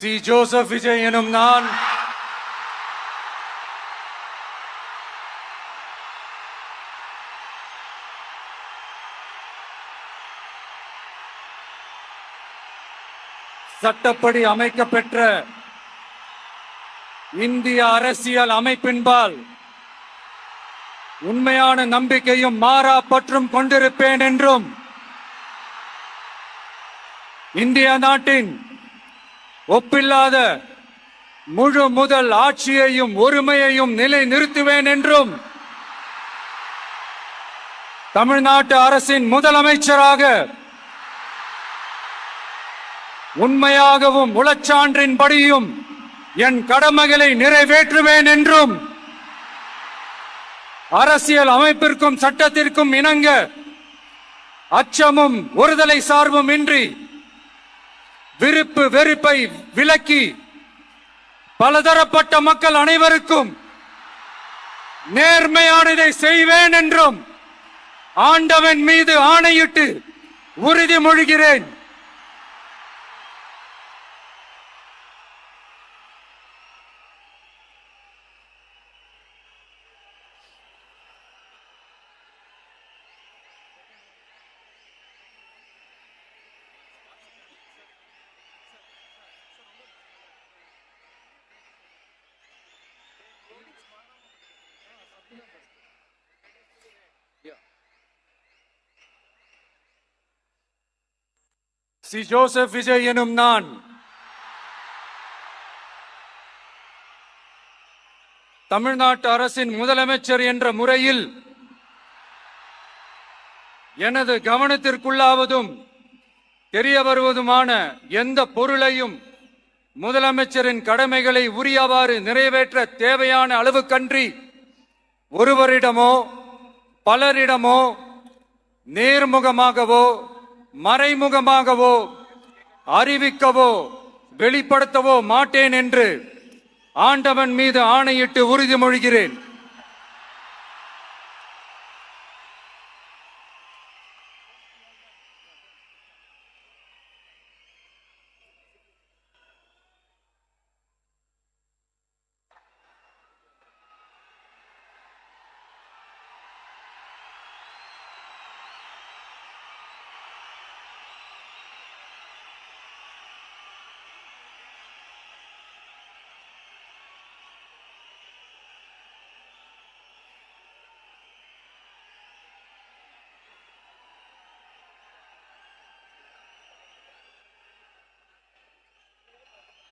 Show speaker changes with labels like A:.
A: C. Joseph Vijay எனும் நான் சட்டப்படி அமைக்கப்பெற்ற இந்திய அரசியல் அமைப்பின்பால் உண்மையான நம்பிக்கையும் மாறா பற்றும் கொண்டிருப்பேன் என்றும் இந்திய நாட்டின் ஒப்பில்லாத முழு முதல் ஆட்சியையும் ஒருமையையும் நிலை நிறுத்துவேன் என்றும் தமிழ்நாட்டு அரசின் முதலமைச்சராக உண்மையாகவும் உளச்சான்றின்படியும் என் கடமைகளை நிறைவேற்றுவேன் என்றும் அரசியல் அமைப்பிற்கும் சட்டத்திற்கும் இணங்க அச்சமும் ஒருதலை சார்பும் இன்றி விருப்பு வெறுப்பை விலக்கி பலதரப்பட்ட மக்கள் அனைவருக்கும் நேர்மையானதை செய்வேன் என்றும் ஆண்டவன் மீது ஆணையிட்டு உறுதிமொழிகிறேன். சி. ஜோசப் விஜய் எனும் நான் தமிழ்நாட்டு அரசின் முதலமைச்சர் என்ற முறையில் எனது கவனத்திற்குள்ளாவதும் தெரிய வருவதுமான எந்த பொருளையும் முதலமைச்சரின் கடமைகளை உரியவாறு நிறைவேற்ற தேவையான அளவுக்கன்றி ஒருவரிடமோ பலரிடமோ நேர்முகமாகவோ மறைமுகமாகவோ அறிவிக்கவோ வெளிப்படுத்தவோ மாட்டேன் என்று ஆண்டவன் மீது ஆணையிட்டு உறுதிமொழிகிறேன்.